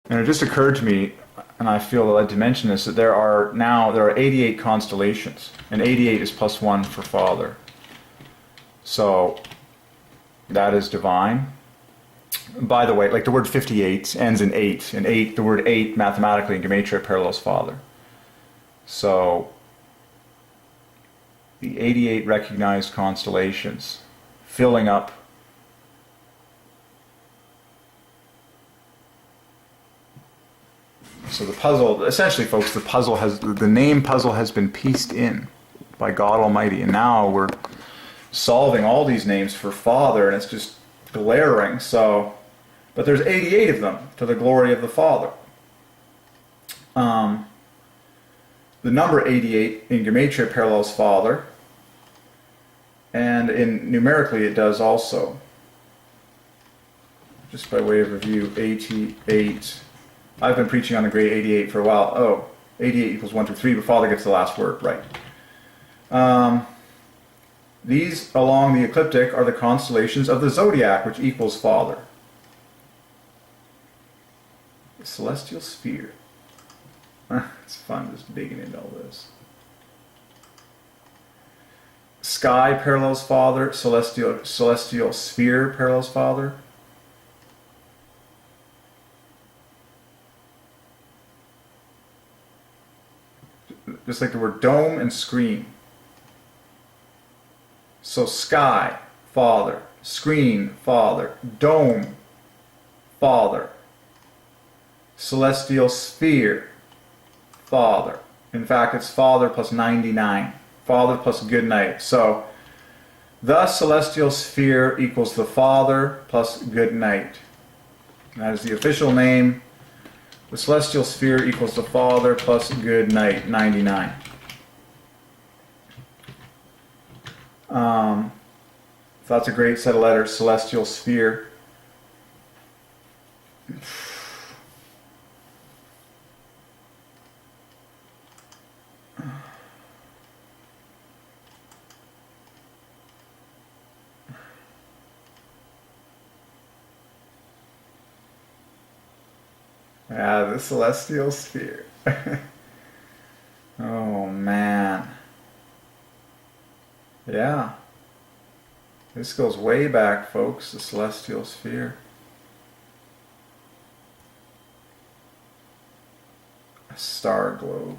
And it just occurred to me, and I feel led to mention this, that there are 88 constellations, and 88 is plus 1 for Father. So that is divine. By the way, like the word 58 ends in 8, and 8, the word 8 mathematically in Gematria parallels Father. So the 88 recognized constellations filling up so the puzzle, essentially folks, the name puzzle has been pieced in by God Almighty, and now we're solving all these names for Father, and it's just glaring. So, but there's 88 of them to the glory of the Father. The number 88 in Gematria parallels Father, and numerically it does also. Just by way of review, 88. I've been preaching on the great 88 for a while. Oh, 88 equals 1 through 3, but Father gets the last word, right. These along the ecliptic are the constellations of the zodiac, which equals Father. The celestial sphere. It's fun just digging into all this. Sky parallels Father, celestial sphere parallels Father. Just like the word dome and screen. So sky, Father. Screen, Father. Dome, Father. Celestial sphere, Father. In fact, it's Father plus 99. Father plus good night. So, the celestial sphere equals the Father plus good night. That is the official name. The celestial sphere equals the Father plus good night, 99. So that's a great set of letters, celestial sphere. Yeah, the celestial sphere. Oh, man. Yeah. This goes way back, folks, the celestial sphere. A star globe.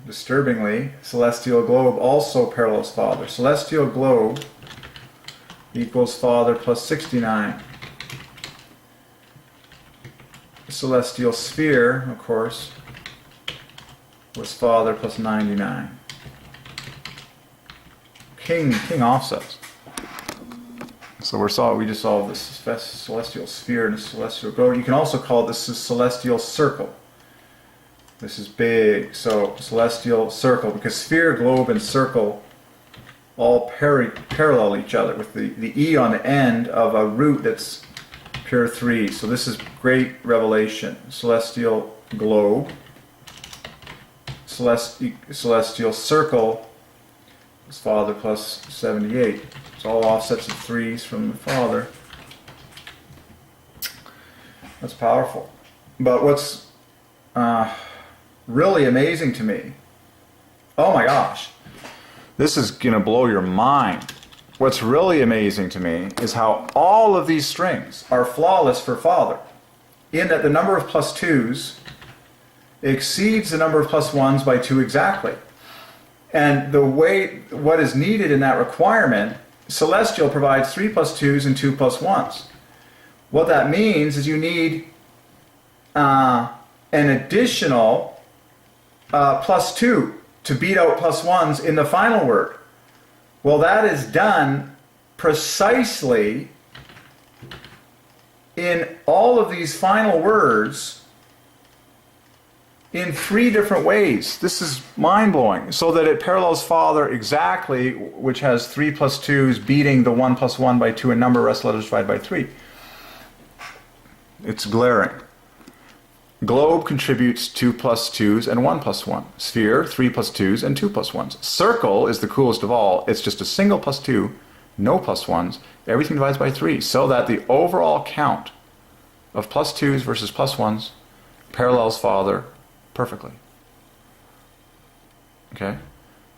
Disturbingly, celestial globe also parallels Father. Celestial globe equals Father plus 69. The celestial sphere, of course, was Father plus 99. King offsets. So we just solved this celestial sphere and a celestial globe. You can also call this a celestial circle. This is big. So celestial circle, because sphere, globe, and circle all parallel each other with the E on the end of a root that's pure 3. So this is great revelation. Celestial globe. Celestial circle is Father plus 78. It's all offsets of 3s from the Father. That's powerful. But what's really amazing to me, oh my gosh, this is going to blow your mind. What's really amazing to me is how all of these strings are flawless for Father, in that the number of plus 2s exceeds the number of plus 1s by 2 exactly. And what is needed in that requirement, celestial provides 3 plus 2s and 2 plus 1s. What that means is you need an additional plus 2 to beat out plus 1s in the final word. Well, that is done precisely in all of these final words in 3 different ways. This is mind-blowing. So that it parallels Father exactly, which has 3 plus 2s beating the 1 plus 1 by 2 in number, rest letters divided by 3. It's glaring. Globe contributes 2 plus 2s and 1 plus 1. Sphere, 3 plus 2s and 2 plus 1s. Circle is the coolest of all. It's just a single plus 2 no plus 1s, everything divides by 3, so that the overall count of plus 2s versus plus 1s parallels Father perfectly. Okay?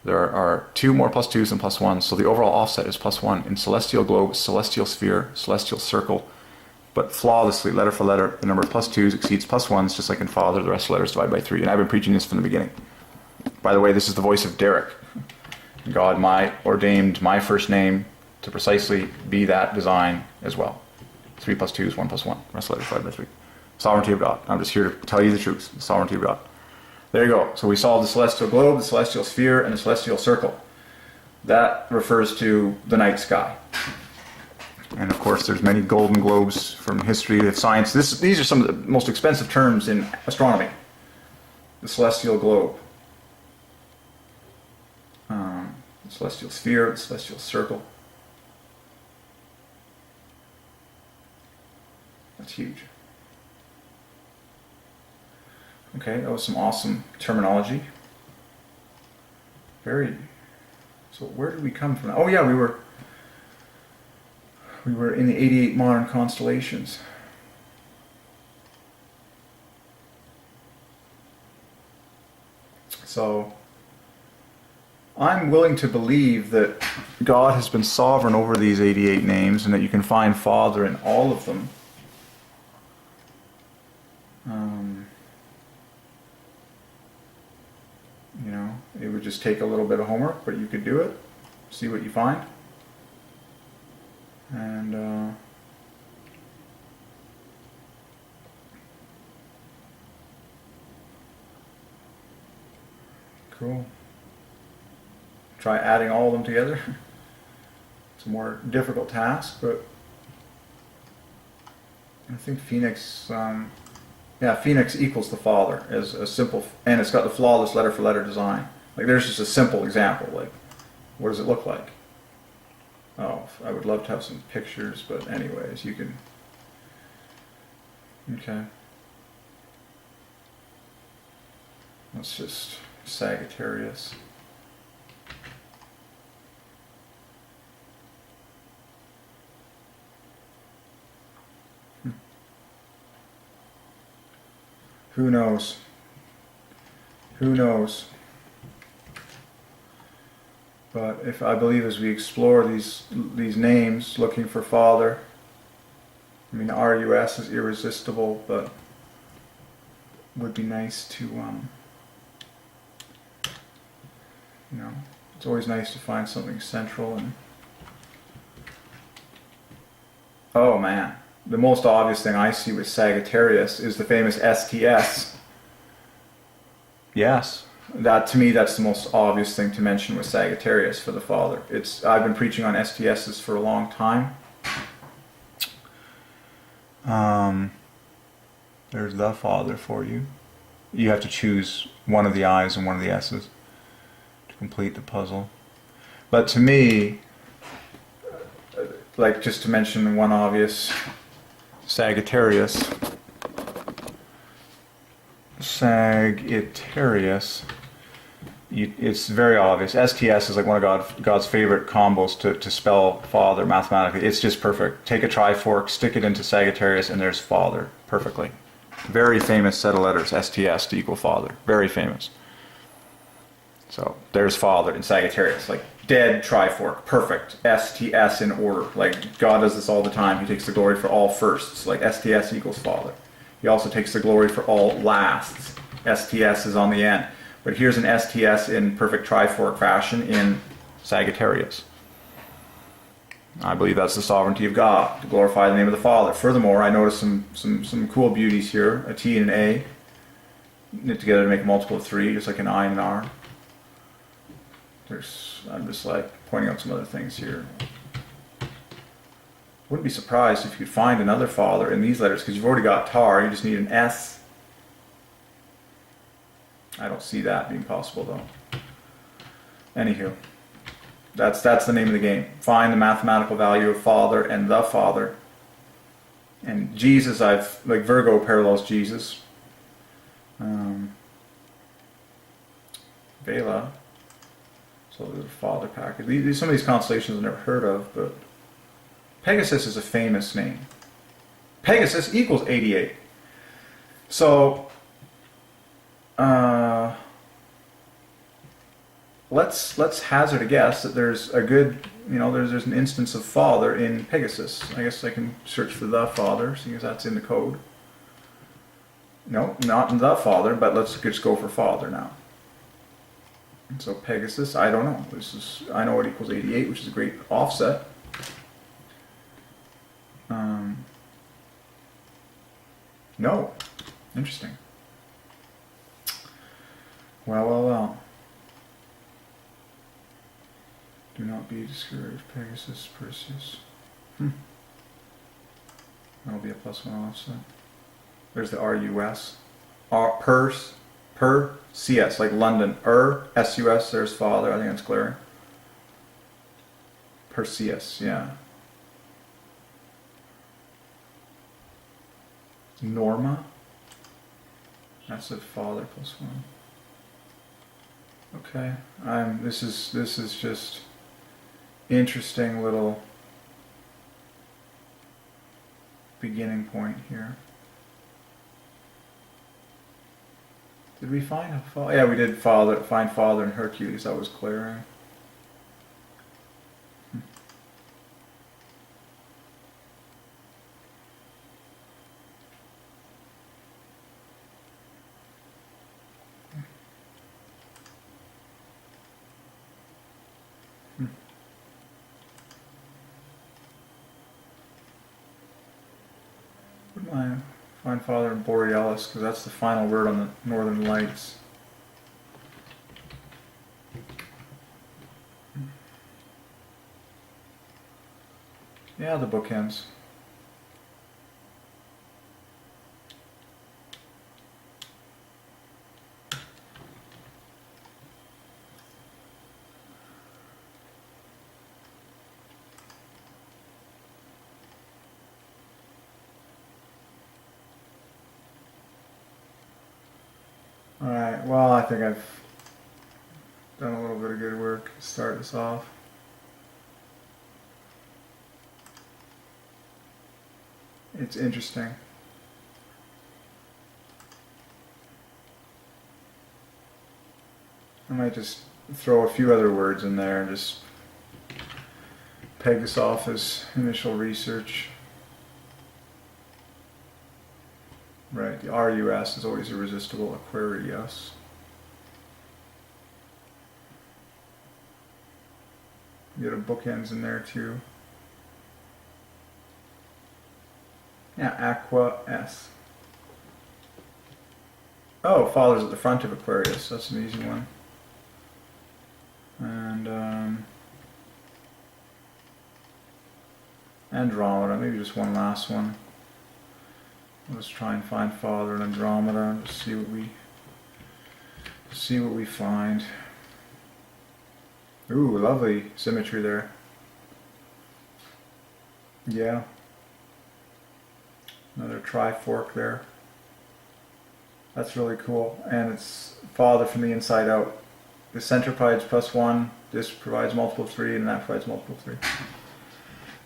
There are 2 more plus 2s than plus 1s, so the overall offset is plus 1 in celestial globe, celestial sphere, celestial circle, but flawlessly, letter for letter, the number of plus 2s exceeds plus 1s, just like in Father, the rest of the letters divide by 3. And I've been preaching this from the beginning. By the way, this is the voice of Derek. God ordained my first name to precisely be that design as well. 3 plus 2 is 1 plus 1. The rest of the letters divided by 3. Sovereignty of God. I'm just here to tell you the truth. The sovereignty of God. There you go. So we solved the celestial globe, the celestial sphere, and the celestial circle. That refers to the night sky. And of course, there's many golden globes from history of science. These are some of the most expensive terms in astronomy. The celestial globe. The celestial sphere, the celestial circle. That's huge. Okay, that was some awesome terminology. So where did we come from? Oh yeah, we were in the 88 modern constellations. So I'm willing to believe that God has been sovereign over these 88 names and that you can find Father in all of them. It would just take a little bit of homework, but you could do it, see what you find. And cool. Try adding all of them together. It's a more difficult task, but I think Phoenix, Phoenix equals the Father as a simple, and it's got the flawless letter for letter design. Like there's just a simple example, like what does it look like? Oh, I would love to have some pictures, but anyways, you can, okay. Let's just Sagittarius. Who knows? Who knows? But if I believe as we explore these names, looking for Father, I mean RUS is irresistible, but would be nice to, it's always nice to find something central. And oh man, the most obvious thing I see with Sagittarius is the famous STS. Yes. That, to me, that's the most obvious thing to mention with Sagittarius for the Father. I've been preaching on STSs for a long time. There's the Father for you. You have to choose one of the I's and one of the S's to complete the puzzle. But to me, like just to mention one obvious, Sagittarius, it's very obvious. STS is like one of God's favorite combos to spell Father mathematically. It's just perfect. Take a trifork, stick it into Sagittarius, and there's Father perfectly. Very famous set of letters, STS to equal Father. Very famous. So there's Father in Sagittarius, like dead trifork, perfect. STS in order. Like God does this all the time. He takes the glory for all firsts, like STS equals Father. He also takes the glory for all lasts. STS is on the end. But here's an STS in perfect trifork fashion in Sagittarius. I believe that's the sovereignty of God, to glorify the name of the Father. Furthermore, I noticed some cool beauties here. A T and an A knit together to make a multiple of 3, just like an I and an R. I'm just like pointing out some other things here. Wouldn't be surprised if you could find another Father in these letters, because you've already got Tar. You just need an S. I don't see that being possible though. Anywho, that's the name of the game. Find the mathematical value of Father and the Father. And Jesus, like Virgo parallels Jesus. Vela, So the father package. Some of these constellations I've never heard of, but Pegasus is a famous name. Pegasus equals 88. So let's hazard a guess that there's a good, there's an instance of father in Pegasus. I guess I can search for the father, seeing as that's in the code. No, not in the father, but let's just go for father now. And so Pegasus, I don't know. I know it equals 88, which is a great offset. No. Interesting. Well. Do not be discouraged, Pegasus, Perseus. That'll be a +1 offset. There's the RUS. Per CS, like London. SUS, there's father. I think that's clear. Perseus, yeah. Norma. That's a father +1. Okay. This is just interesting little beginning point here. Did we find a father? Yeah, we did find father in Hercules. That was clearing. Wouldn't I find father in Borealis, because that's the final word on the Northern Lights. Yeah, the bookends. Alright, well, I think I've done a little bit of good work to start this off. It's interesting. I might just throw a few other words in there and just peg this off as initial research. Right, the RUS is always irresistible, Aquarius. You get a bookends in there too. Yeah, Aqua S. Oh, father's at the front of Aquarius. That's an easy one. And Andromeda. Maybe just one last one. Let's try and find father in Andromeda and just see what we find. Ooh, lovely symmetry there. Yeah. Another trifork there. That's really cool. And it's father from the inside out. The center provides +1, this provides multiple of 3, and that provides multiple of 3.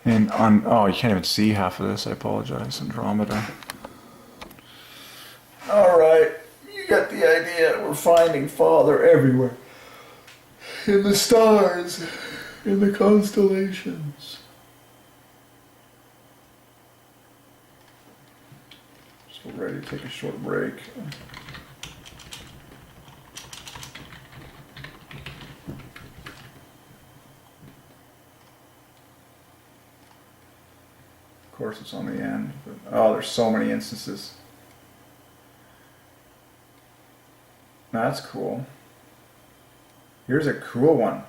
And oh, you can't even see half of this, I apologize, Andromeda. Alright, you get the idea. We're finding father everywhere. In the stars, in the constellations. So we're ready to take a short break. Of course it's on the end, but oh, there's so many instances. That's cool. Here's a cool one.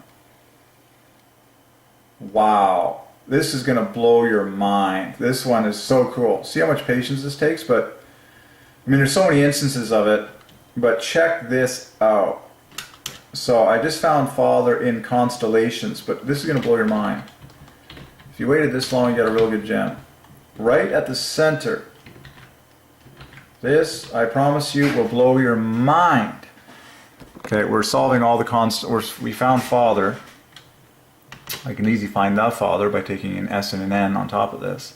Wow. This is going to blow your mind. This one is so cool. See how much patience this takes? But, I mean, there's so many instances of it. But check this out. So, I just found father in Constellations, but this is going to blow your mind. If you waited this long, you got a real good gem. Right at the center. This, I promise you, will blow your mind. Okay, we're solving all the we found Father. I can easily find the Father by taking an S and an N on top of this.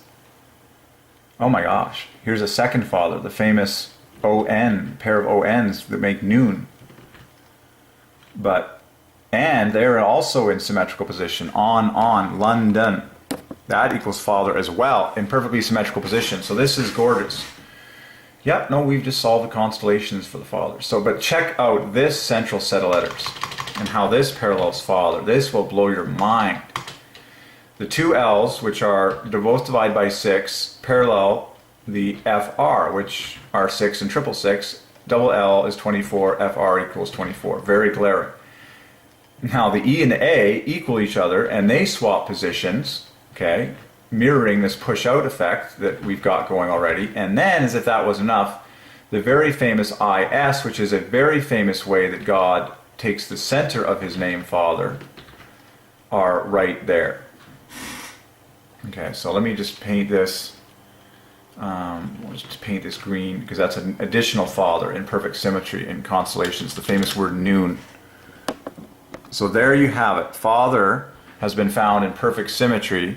Oh my gosh, here's a second Father, the famous ON, pair of ONs that make noon. And they're also in symmetrical position, on, London. That equals Father as well, in perfectly symmetrical position. So this is gorgeous. Yep, no, we've just solved the constellations for the Father. But check out this central set of letters and how this parallels Father. This will blow your mind. The two L's, which are both divided by 6, parallel the FR, which are 6 and 666. Double L is 24, FR equals 24. Very glaring. Now the E and the A equal each other, and they swap positions, okay, mirroring this push-out effect that we've got going already. And then, as if that was enough, the very famous IS, which is a very famous way that God takes the center of his name Father, are right there. Okay, so let me just paint this. We'll just paint this green, because that's an additional Father in perfect symmetry in Constellations, the famous word noon. So there you have it. Father has been found in perfect symmetry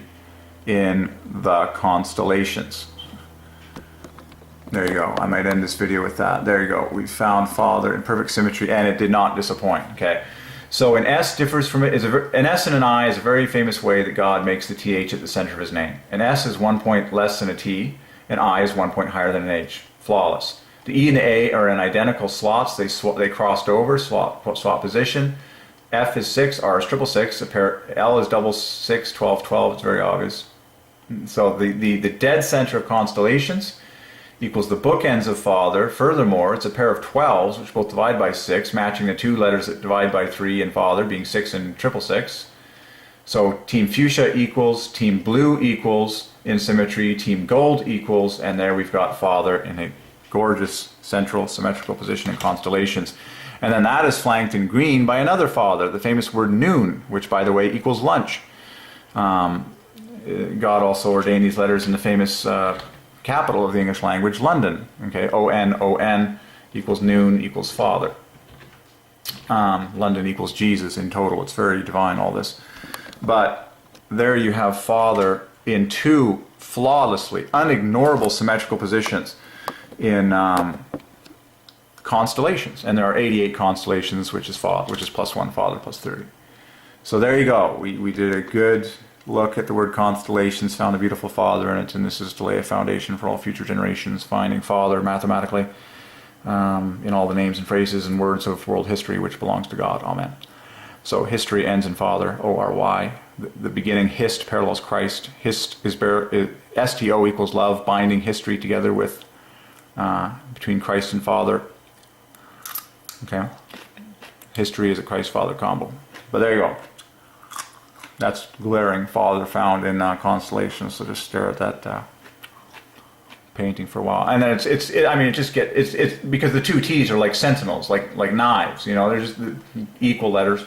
in the Constellations. There you go. I might end this video with that. There you go. We found Father in perfect symmetry, and it did not disappoint. Okay. So an S differs from it. An S and an I is a very famous way that God makes the TH at the center of his name. An S is 1 point less than a T, and I is 1 point higher than an H. Flawless. The E and the A are in identical slots. They crossed over, swap position. F is 6, R is 666, L is 666, 12, 12. It's very obvious. So the dead center of Constellations equals the bookends of Father. Furthermore, it's a pair of 12s, which both divide by 6, matching the two letters that divide by 3 in Father, being 6 and 666. So Team Fuchsia equals, Team Blue equals in symmetry, Team Gold equals, and there we've got Father in a gorgeous central symmetrical position in Constellations. And then that is flanked in green by another Father, the famous word noon, which, by the way, equals lunch. God also ordained these letters in the famous capital of the English language, London. Okay, O-N equals noon equals Father. London equals Jesus in total. It's very divine, all this. But there you have Father in two flawlessly, unignorable symmetrical positions in Constellations, and there are 88 constellations, which is plus 1 Father plus 30. So there you go. We did a good look at the word constellations, found a beautiful Father in it, and this is to lay a foundation for all future generations, finding Father mathematically in all the names and phrases and words of world history which belongs to God. Amen. So history ends in Father, O-R-Y. The beginning, hist, parallels Christ. Hist is STO equals love, binding history together with between Christ and Father. Okay, history is a Christ-Father combo. But there you go. That's glaring Father found in Constellations. So just stare at that painting for a while, and then it's because the two T's are like sentinels, like knives. You know, they're just equal letters.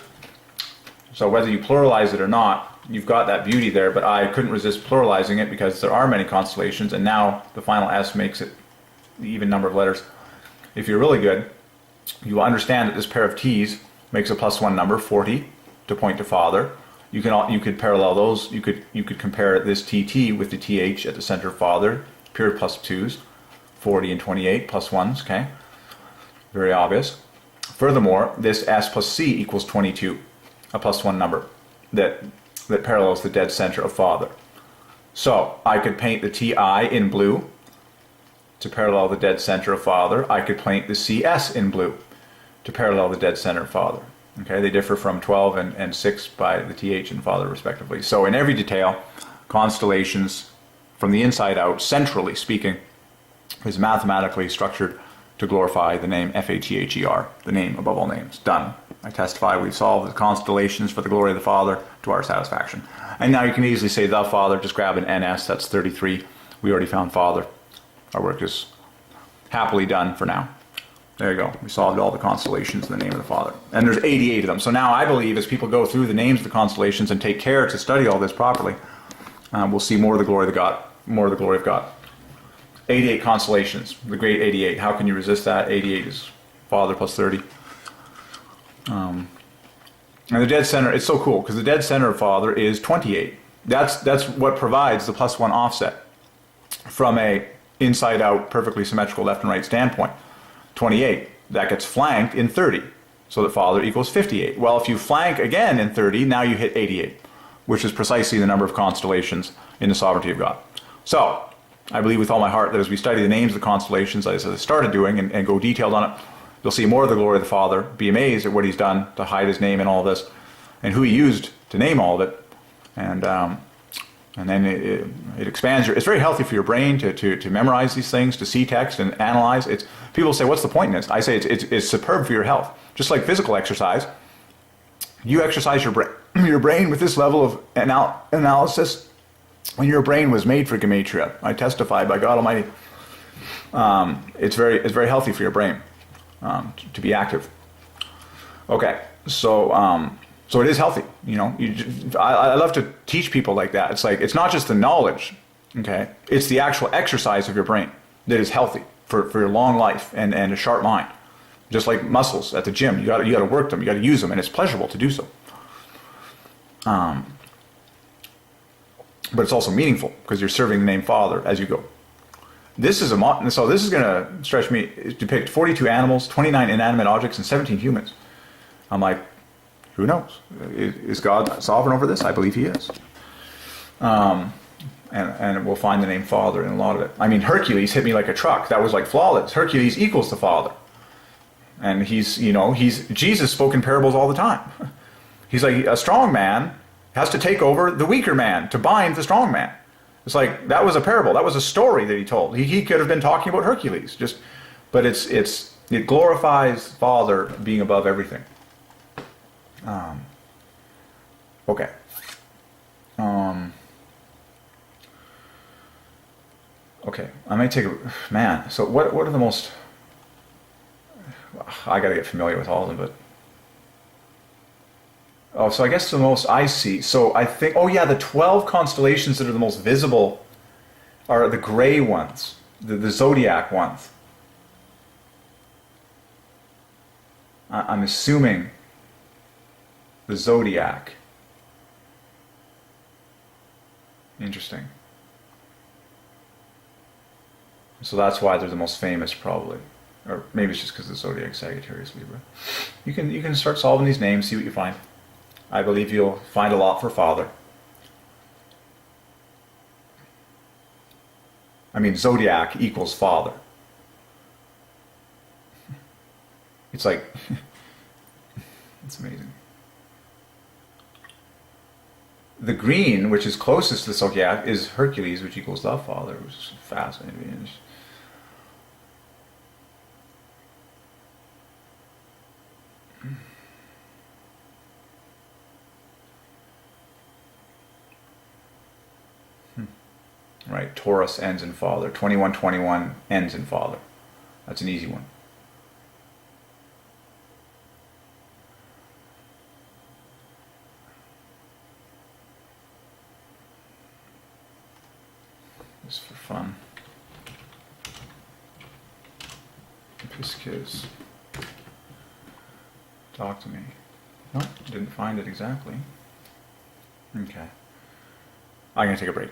So whether you pluralize it or not, you've got that beauty there. But I couldn't resist pluralizing it because there are many constellations, and now the final S makes it the even number of letters. If you're really good, you will understand that this pair of T's makes a plus 1 number, 40, to point to Father. You could parallel those. You could compare this TT with the TH at the center of Father. Period plus 2's, 40 and 28 plus 1's. Okay, very obvious. Furthermore, this S plus C equals 22, a plus 1 number that parallels the dead center of Father. So I could paint the TI in blue to parallel the dead center of Father. I could paint the CS in blue to parallel the dead center of Father. Okay, they differ from 12 and 6 by the TH and Father respectively. So in every detail, Constellations, from the inside out, centrally speaking, is mathematically structured to glorify the name F-A-T-H-E-R, the name above all names. Done. I testify we've solved the Constellations for the glory of the Father to our satisfaction. And now you can easily say the Father, just grab an NS, that's 33. We already found Father. Our work is happily done for now. There you go. We solved all the constellations in the name of the Father. And there's 88 of them. So now I believe as people go through the names of the constellations and take care to study all this properly, we'll see more of the glory of God. More of the glory of God. 88 constellations. The great 88. How can you resist that? 88 is Father plus 30. And the dead center, it's so cool, because the dead center of Father is 28. That's what provides the +1 offset from a inside-out, perfectly symmetrical left and right standpoint. 28. That gets flanked in 30, so that Father equals 58. Well, if you flank again in 30, now you hit 88, which is precisely the number of constellations in the sovereignty of God. So, I believe with all my heart that as we study the names of the constellations, as I started doing, and go detailed on it, you'll see more of the glory of the Father, be amazed at what he's done to hide his name in all this, and who he used to name all of it. And then it expands it's very healthy for your brain to memorize these things, to see text and analyze. People say, what's the point in this? I say it's superb for your health. Just like physical exercise, you exercise your brain with this level of analysis when your brain was made for Gematria. I testify by God Almighty. It's very healthy for your brain to be active. Okay, so it is healthy. I love to teach people like that. It's like, it's not just the knowledge, okay? It's the actual exercise of your brain that is healthy for your long life and a sharp mind. Just like muscles at the gym, you got to work them, you got to use them, and it's pleasurable to do so. But it's also meaningful because you're serving the name Father as you go. This is going to depict 42 animals, 29 inanimate objects, and 17 humans. I'm like, who knows? Is God sovereign over this? I believe he is. And we'll find the name Father in a lot of it. I mean, Hercules hit me like a truck. That was like flawless. Hercules equals the Father. And Jesus spoke in parables all the time. He's like, a strong man has to take over the weaker man to bind the strong man. It's like, that was a parable. That was a story that he told. He could have been talking about Hercules. But it glorifies Father being above everything. Okay. Okay, I may take so what are the most, I gotta get familiar with all of them, but, so I guess the most I see, so I think, the 12 constellations that are the most visible are the gray ones, the zodiac ones. I'm assuming the zodiac. Interesting. So that's why they're the most famous, probably. Or maybe it's just because the zodiac, Sagittarius, Libra. You can start solving these names, see what you find. I believe you'll find a lot for Father. I mean, zodiac equals Father. It's like, it's amazing. The green, which is closest to the zodiac, is Hercules, which equals the Father, which is fascinating. Right, Taurus ends in Father. 2121 ends in Father. That's an easy one. Just for fun. Pisces. Talk to me. Nope, didn't find it exactly. Okay. I'm going to take a break.